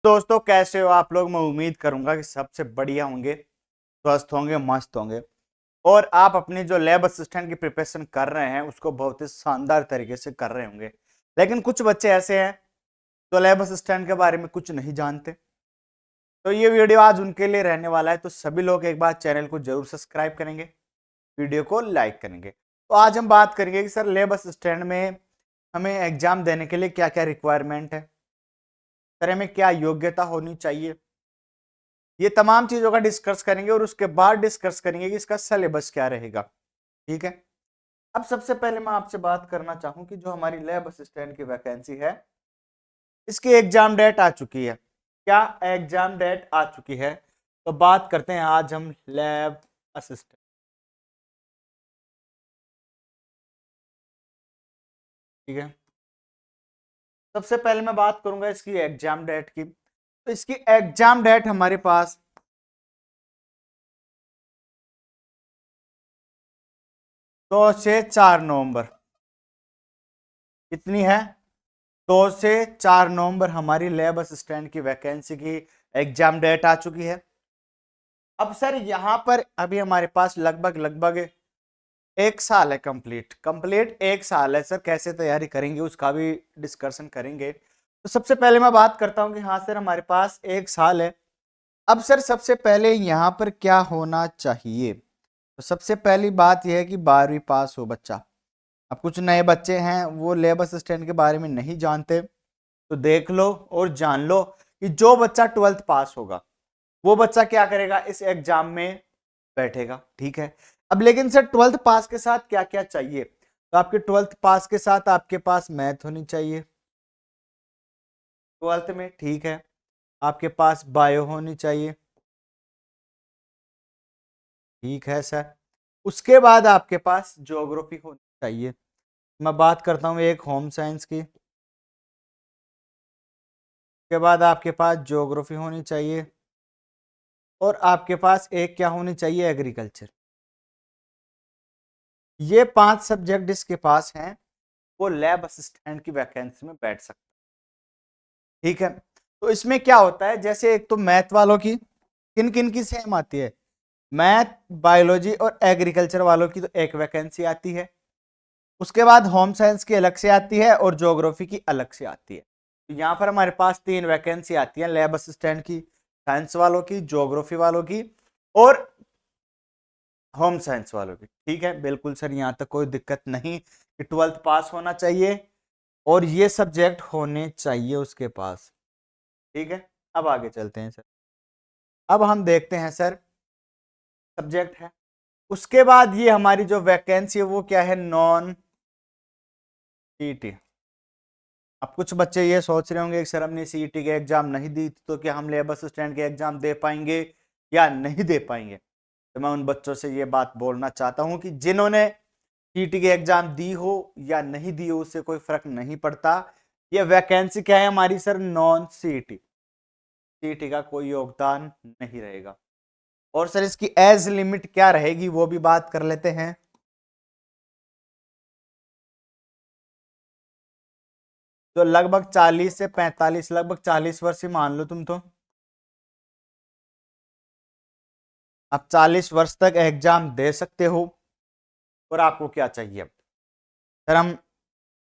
दोस्तों कैसे हो आप लोग। मैं उम्मीद करूंगा कि सबसे बढ़िया होंगे, स्वस्थ होंगे, मस्त होंगे। और आप अपनी जो लैब असिस्टेंट की प्रिपरेशन कर रहे हैं उसको बहुत ही शानदार तरीके से कर रहे होंगे। लेकिन कुछ बच्चे ऐसे हैं जो लैब असिस्टेंट के बारे में कुछ नहीं जानते। तो ये वीडियो आज उनके लिए रहने वाला है। तो सभी लोग एक बार चैनल को जरूर सब्सक्राइब करेंगे, वीडियो को लाइक करेंगे। तो आज हम बात करेंगे कि सर लैब असिस्टेंट में हमें एग्जाम देने के लिए क्या क्या रिक्वायरमेंट है, सर हमें क्या योग्यता होनी चाहिए। ये तमाम चीजों का डिस्कस करेंगे और उसके बाद डिस्कस करेंगे कि इसका सिलेबस क्या रहेगा। ठीक है। अब सबसे पहले मैं आपसे बात करना चाहूं कि जो हमारी लैब असिस्टेंट की वैकेंसी है इसकी एग्जाम डेट आ चुकी है। क्या एग्जाम डेट आ चुकी है? तो बात करते हैं आज हम लैब असिस्टेंट। ठीक है। सबसे पहले मैं बात करूंगा इसकी एग्जाम डेट की। तो इसकी एग्जाम डेट हमारे पास 2 से 4 नवंबर कितनी है? 2 से 4 नवंबर हमारी लैब असिस्टेंट की वैकेंसी की एग्जाम डेट आ चुकी है। अब सर यहां पर अभी हमारे पास लगभग लगभग 1 साल है। कंप्लीट 1 साल है। सर कैसे तैयारी करेंगे उसका भी डिस्कशन करेंगे। तो सबसे पहले मैं बात करता हूं कि हाँ सर हमारे पास 1 साल है। अब सर सबसे पहले यहां पर क्या होना चाहिए? तो सबसे पहली बात यह है कि 12वीं पास हो बच्चा। अब कुछ नए बच्चे हैं वो लेबर असिस्टेंट के बारे में नहीं जानते, तो देख लो और जान लो कि जो बच्चा 12th पास होगा वो बच्चा क्या करेगा, इस एग्जाम में बैठेगा। ठीक है। अब लेकिन सर 12th पास के साथ क्या क्या चाहिए? तो आपके 12th पास के साथ आपके पास मैथ होनी चाहिए 12th में। ठीक है। आपके पास बायो होनी चाहिए। ठीक है सर। उसके बाद आपके पास ज्योग्राफी होनी चाहिए। मैं बात करता हूँ एक होम साइंस की। के बाद आपके पास ज्योग्राफी होनी चाहिए और आपके पास एक क्या होनी चाहिए, एग्रीकल्चर। ये 5 सब्जेक्ट जिसके पास हैं वो लैब असिस्टेंट की वैकेंसी में बैठ सकते हैं। ठीक है। तो इसमें क्या होता है, जैसे एक तो मैथ वालों की किन किन की सेम आती है, मैथ, बायोलॉजी और एग्रीकल्चर वालों की तो एक वैकेंसी आती है। उसके बाद होम साइंस की अलग से आती है और ज्योग्राफी की अलग से आती है। तो यहाँ पर हमारे पास 3 वैकेंसी आती है लैब असिस्टेंट की, साइंस वालों की, ज्योग्राफी वालों की और होम साइंस वालों की। ठीक है, बिल्कुल सर, यहाँ तक कोई दिक्कत नहीं कि 12th पास होना चाहिए और ये सब्जेक्ट होने चाहिए उसके पास। ठीक है। अब आगे चलते हैं सर। अब हम देखते हैं सर सब्जेक्ट है। उसके बाद ये हमारी जो वैकेंसी है वो क्या है, नॉन सीईटी। अब कुछ बच्चे ये सोच रहे होंगे कि सर हमने सीईटी के एग्जाम नहीं दी तो क्या हम लेबर असिस्टेंट के एग्जाम दे पाएंगे या नहीं दे पाएंगे। तो मैं उन बच्चों से ये बात बोलना चाहता हूं कि जिन्होंने सीईटी के एग्जाम दी हो या नहीं दी हो उससे कोई फर्क नहीं पड़ता। ये वैकेंसी क्या है हमारी सर, नॉन सीईटी। सीईटी का कोई योगदान नहीं रहेगा। और सर इसकी एज लिमिट क्या रहेगी वो भी बात कर लेते हैं। तो लगभग 40 से 45, लगभग 40 वर्ष ही मान लो तुम तो। आप 40 वर्ष तक एग्जाम दे सकते हो। और आपको क्या चाहिए? सर हम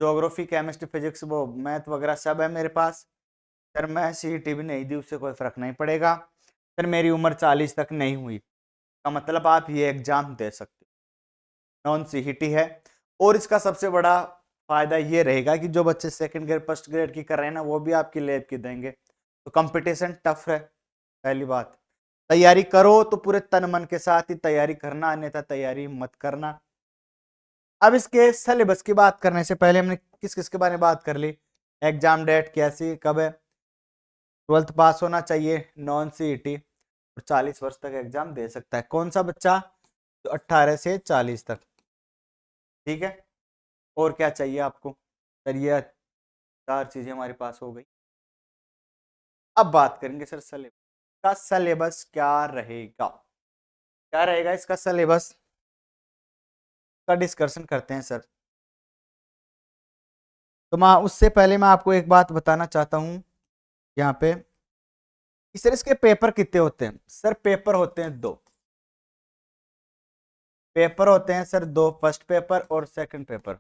ज्योग्राफी, केमिस्ट्री, फिजिक्स, वो मैथ वगैरह सब है मेरे पास। सर मैं सीईटी भी नहीं दी, उससे कोई फर्क नहीं पड़ेगा। सर मेरी उम्र 40 तक नहीं हुई, का मतलब आप ये एग्जाम दे सकते हो। नॉन सीईटी है। और इसका सबसे बड़ा फायदा ये रहेगा कि जो बच्चे सेकंड ग्रेड फर्स्ट ग्रेड की कर रहे हैं ना वो भी आपकी लैब की देंगे। तो कंपटीशन टफ है। पहली बात, तैयारी करो तो पूरे तन मन के साथ ही तैयारी करना, अन्यथा तैयारी मत करना। अब इसके सिलेबस की बात करने से पहले हमने किस किस के बारे में बात कर ली। एग्जाम डेट कैसी कब है, 12th पास होना चाहिए, नॉन सीईटी और 40 वर्ष तक एग्जाम दे सकता है कौन सा बच्चा, तो 18 से 40 तक। ठीक है। और क्या चाहिए आपको? सर ये 4 चीजें हमारे पास हो गई। अब बात करेंगे सर सिलेबस का। सिलेबस क्या रहेगा, क्या रहेगा इसका सिलेबस का डिस्कशन करते हैं सर। तो मैं उससे पहले मैं आपको एक बात बताना चाहता हूं यहाँ पे सर इसके पेपर कितने होते हैं? सर पेपर होते हैं 2 पेपर होते हैं सर, 2 फर्स्ट पेपर और सेकंड पेपर।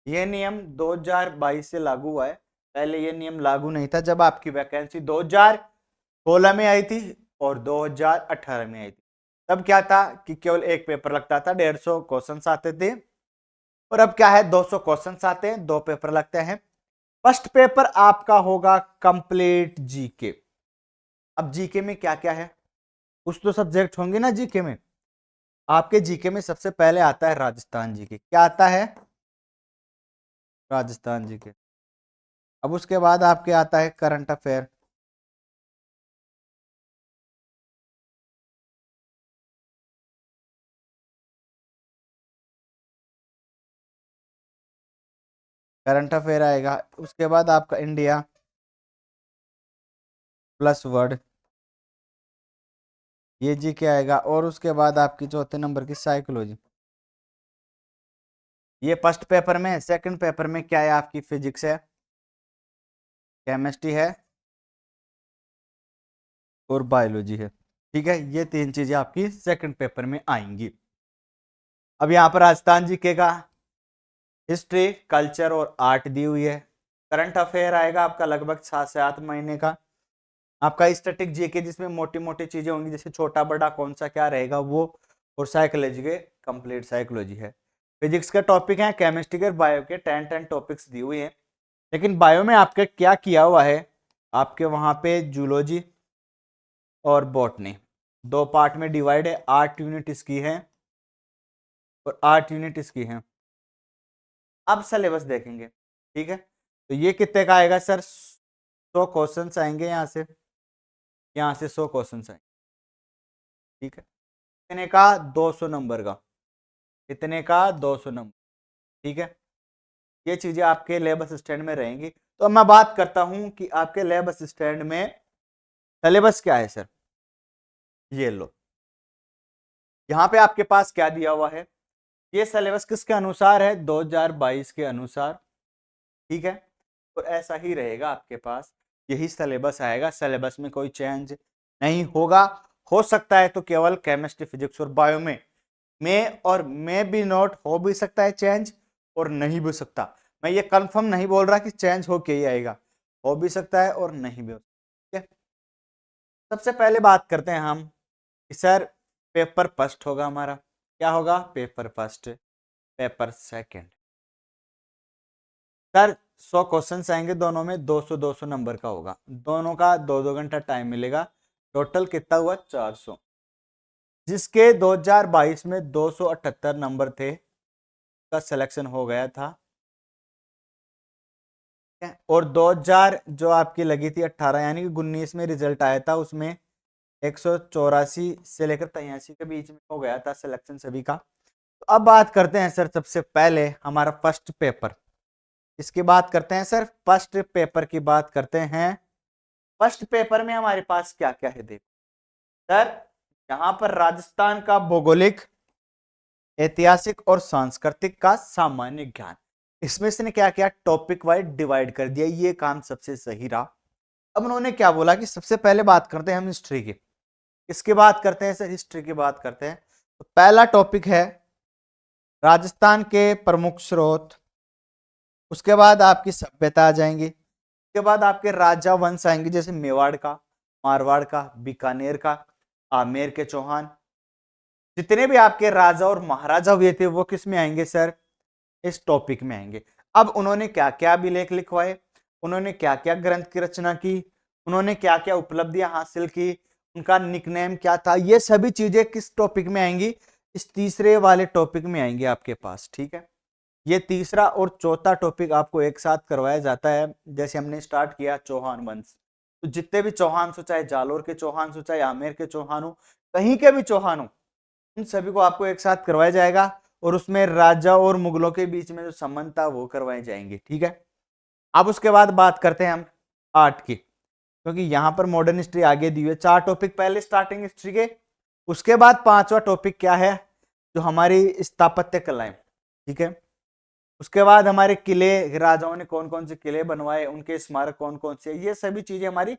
ये नियम 2022 से लागू हुआ है, पहले ये नियम लागू नहीं था जब आपकी वैकेंसी 2016 में आई थी और 2018 में आई थी। तब क्या था कि केवल एक पेपर लगता था, 150 क्वेश्चंस आते थे, और अब क्या है 200 क्वेश्चंस आते हैं, 2 पेपर लगते हैं। फर्स्ट पेपर आपका होगा कंप्लीट जीके। अब जीके में क्या क्या है, कुछ तो सब्जेक्ट होंगे ना जीके में। आपके जीके में सबसे पहले आता है राजस्थान जीके। क्या आता है? राजस्थान जीके। अब उसके बाद आपके आता है करंट अफेयर। करंट अफेयर आएगा। उसके बाद आपका इंडिया प्लस वर्ड, ये जीके आएगा। और उसके बाद आपकी चौथे नंबर की साइकोलॉजी। ये फर्स्ट पेपर में। सेकंड पेपर में क्या है आपकी? फिजिक्स है, केमिस्ट्री है और बायोलॉजी है। ठीक है, ये 3 चीजें आपकी सेकंड पेपर में आएंगी। अब यहाँ पर राजस्थान जीके का हिस्ट्री, कल्चर और आर्ट दी हुई है। करंट अफेयर आएगा आपका लगभग 7 से 8 महीने का। आपका स्टैटिक जीके जिसमें मोटी मोटी चीजें होंगी, जैसे छोटा बड़ा कौन सा क्या रहेगा वो। और साइकोलॉजी के कंप्लीट साइकोलॉजी है। फिजिक्स का टॉपिक है, केमिस्ट्री के, बायो के 10 टॉपिक्स दी हुई है। लेकिन बायो में आपके क्या किया हुआ है, आपके वहां पे जूलॉजी और बॉटनी 2 पार्ट में डिवाइड है। 8 यूनिट इसकी है और 8 यूनिट इसकी है। अब सिलेबस देखेंगे, ठीक है। तो ये कितने का आएगा सर? 100 क्वेश्चन आएंगे यहाँ से 100 क्वेश्चन आएंगे, ठीक है। कितने का? 200 नंबर का। कितने का? 200 नंबर, ठीक है। ये चीजें आपके लैब असिस्टेंट में रहेंगी। तो अब मैं बात करता हूं कि आपके लैब असिस्टेंट में सिलेबस क्या है सर। ये लो, यहाँ पे आपके पास क्या दिया हुआ है। ये सिलेबस किसके अनुसार है? 2022 के अनुसार, ठीक है। तो ऐसा ही रहेगा आपके पास, यही सिलेबस आएगा, सिलेबस में कोई चेंज नहीं होगा। हो सकता है तो केवल केमिस्ट्री, फिजिक्स और बायो में और में भी नोट हो भी सकता है चेंज, और नहीं भी सकता। मैं ये कंफर्म नहीं बोल रहा कि चेंज हो के ही आएगा, हो भी सकता है और नहीं भी हो सकता, ठीक है। सबसे पहले बात करते हैं हम कि सर पेपर फर्स्ट होगा हमारा, क्या होगा? Paper first. Paper second sir 100 question आएंगे, दोनों में 200 नंबर का होगा, दोनों का 2-2 घंटा टाइम मिलेगा। टोटल कितना हुआ? 400। जिसके 2022 में 278 नंबर थे का सिलेक्शन हो गया था, और 2000 जो आपकी लगी थी 18 यानी कि 19 में रिजल्ट आया था, उसमें 184 से लेकर 83 के बीच में हो गया था सिलेक्शन सभी का। तो अब बात करते हैं सर सबसे पहले हमारा फर्स्ट पेपर, इसकी बात करते हैं सर। फर्स्ट पेपर की बात करते हैं। फर्स्ट पेपर में हमारे पास क्या क्या है देखो सर। यहां पर राजस्थान का भौगोलिक, ऐतिहासिक और सांस्कृतिक का सामान्य ज्ञान, इसमें से ने क्या किया? टॉपिक वाइज डिवाइड कर दिया। ये काम सबसे सही रहा। अब उन्होंने क्या बोला कि सबसे पहले बात करते हैं हम हिस्ट्री की। इसकी बात करते हैं सर, हिस्ट्री की बात करते हैं। तो पहला टॉपिक है राजस्थान के प्रमुख स्रोत। उसके बाद आपकी सभ्यता आ जाएंगी। उसके बाद आपके राजा वंश आएंगे, जैसे मेवाड़ का, मारवाड़ का, बीकानेर का, आमेर के चौहान। जितने भी आपके राजा और महाराजा हुए थे वो किस में आएंगे सर? इस टॉपिक में आएंगे। अब उन्होंने क्या क्या अभिलेख लिखवाए, उन्होंने क्या क्या ग्रंथ की रचना की, उन्होंने क्या क्या उपलब्धियां हासिल की, उनका निकनेम क्या था, ये सभी चीजें किस टॉपिक में आएंगी? इस तीसरे वाले टॉपिक में आएंगे आपके पास, ठीक है। ये तीसरा और चौथा टॉपिक आपको एक साथ करवाया जाता है। जैसे हमने स्टार्ट किया चौहान वंश, तो जितने भी चौहान हो, चाहे जालोर के चौहान हो, चाहे आमेर के चौहान हो, कहीं के भी चौहान हो, इन सभी को आपको एक साथ करवाया जाएगा। और उसमें राजा और मुगलों के बीच में जो संबंध था वो करवाए जाएंगे, ठीक है। अब उसके बाद बात करते हैं हम आर्ट की, क्योंकि यहां पर मॉडर्न हिस्ट्री आगे दी हुई है। 4 टॉपिक पहले स्टार्टिंग हिस्ट्री के। उसके बाद 5वां टॉपिक क्या है? जो हमारी स्थापत्य कलाएं, ठीक है। उसके बाद हमारे किले, राजाओं ने कौन कौन से किले बनवाए, उनके स्मारक कौन कौन से, ये सभी चीजें हमारी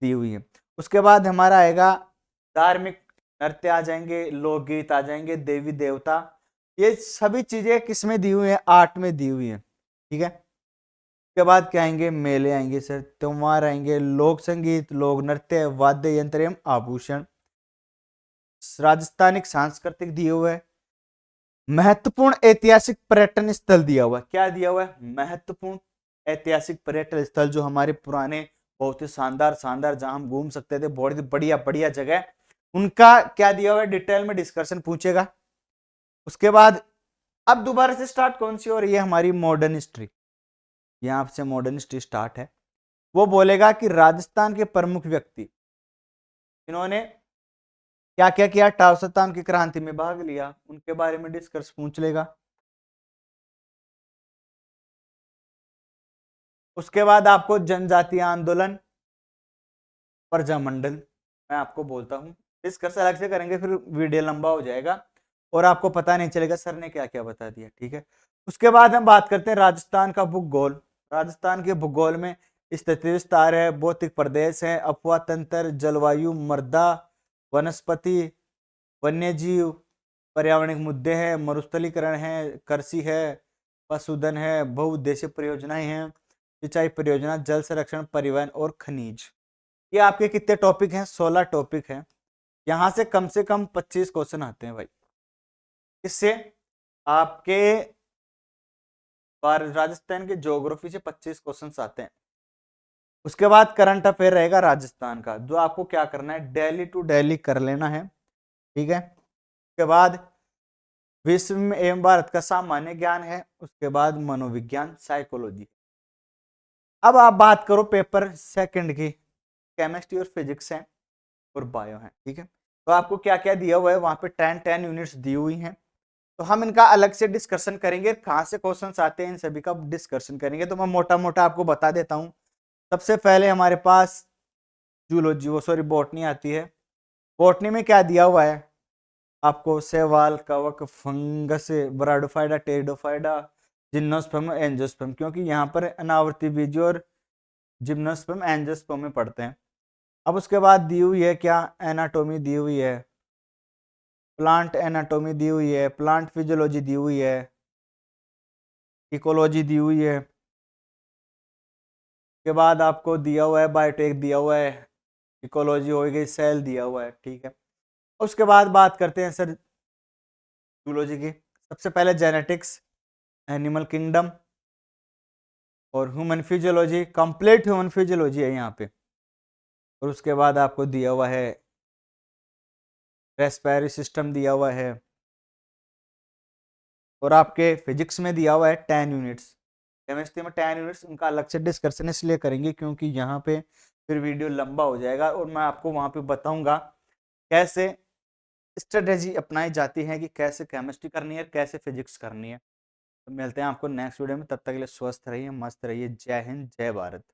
दी हुई है। उसके बाद हमारा आएगा धार्मिक नृत्य आ जाएंगे, लोकगीत आ जाएंगे, देवी देवता, ये सभी चीजें किसमें दी हुई है, आर्ट में दी हुई है। ठीक है, उसके बाद क्या आएंगे, मेले आएंगे सर, त्योहार आएंगे, लोक संगीत, लोक नृत्य, वाद्य यंत्र एवं आभूषण, राजस्थानिक सांस्कृतिक दिए हुए है, महत्वपूर्ण ऐतिहासिक पर्यटन स्थल दिया हुआ है। क्या दिया हुआ है, महत्वपूर्ण ऐतिहासिक पर्यटन स्थल, जो हमारे पुराने बहुत ही शानदार शानदार, जहां हम घूम सकते थे, बहुत ही बढ़िया बढ़िया जगह, उनका क्या दिया हुआ है, डिटेल में डिस्कशन पूछेगा। उसके बाद अब दोबारा से स्टार्ट कौन सी हो रही है, हमारी मॉडर्न हिस्ट्री, यहां से मॉडर्न हिस्ट्री स्टार्ट है। वो बोलेगा कि राजस्थान के प्रमुख व्यक्ति इन्होंने क्या क्या किया, टाउसतान की क्रांति में भाग लिया, उनके बारे में डिस्कस पूछ लेगा। उसके बाद आपको जनजातीय आंदोलन, प्रजामंडल, मैं आपको बोलता हूँ डिस्कस अलग से करेंगे, फिर वीडियो लंबा हो जाएगा और आपको पता नहीं चलेगा सर ने क्या क्या बता दिया। ठीक है, उसके बाद हम बात करते हैं राजस्थान का भूगोल। राजस्थान के भूगोल में स्थिति विस्तार है, भौतिक प्रदेश है, अफवाह तंत्र, जलवायु, मृदा, वनस्पति, वन्यजीव, पर्यावरणिक मुद्दे हैं, मरुस्थलीकरण है, कृषि है, पशुधन है, बहुउद्देशीय परियोजनाएं हैं, सिंचाई परियोजना, जल संरक्षण, परिवहन और खनिज। ये आपके कितने टॉपिक हैं, 16 टॉपिक हैं। यहां से कम 25 क्वेश्चन आते हैं भाई। इससे आपके राजस्थान के ज्योग्राफी से 25 क्वेश्चन आते हैं। उसके बाद करंट अफेयर रहेगा राजस्थान का, जो आपको क्या करना है, डेली टू डेली कर लेना है। ठीक है, उसके बाद विश्व में एवं भारत का सामान्य ज्ञान है, उसके बाद मनोविज्ञान, साइकोलॉजी। अब आप बात करो पेपर सेकंड की, केमिस्ट्री और फिजिक्स है और बायो है। ठीक है, तो आपको क्या क्या दिया हुआ है, वहां पे 10 यूनिट्स दी हुई हैं, तो हम इनका अलग से डिस्कशन करेंगे, कहाँ से क्वेश्चंस आते हैं इन सभी का डिस्कशन करेंगे। तो मैं मोटा मोटा आपको बता देता हूँ। सबसे पहले हमारे पास जूलॉजी, वो सॉरी बॉटनी आती है। बॉटनी में क्या दिया हुआ है आपको, शैवाल, कवक, फंगस, ब्राडोफाइडा, टेरिडोफाइडा, जिम्नोस्पर्म, एंजियोस्पर्म, क्योंकि यहाँ पर अनावर्ती बीज और जिम्नोस्पर्म एंजियोस्पर्म में पढ़ते हैं। अब उसके बाद दी हुई है क्या, एनाटोमी दी हुई है, प्लांट एनाटोमी दी हुई है, प्लांट फिजियोलॉजी दी हुई है, इकोलॉजी दी हुई है। के बाद आपको दिया हुआ है बायोटेक दिया हुआ है, इकोलॉजी हो गई, सेल दिया हुआ है। ठीक है, उसके बाद बात करते हैं सर जूलॉजी की। सबसे पहले जेनेटिक्स, एनिमल किंगडम और human physiology, complete human physiology है यहाँ पे। और उसके बाद आपको दिया हुआ है रेस्पिरेटरी सिस्टम दिया हुआ है, और आपके फिजिक्स में दिया हुआ है 10 यूनिट्स, केमिस्ट्री में 10 यूनिट्स। उनका अलग से डिस्कशन इसलिए करेंगे क्योंकि यहाँ पे फिर वीडियो लंबा हो जाएगा, और मैं आपको वहाँ पे बताऊंगा कैसे स्ट्रेटेजी अपनाई जाती है कि कैसे केमिस्ट्री करनी है, कैसे फिजिक्स करनी है। तो मिलते हैं आपको नेक्स्ट वीडियो में, तब तक के लिए स्वस्थ रहिए, मस्त रहिए, जय हिंद, जय भारत।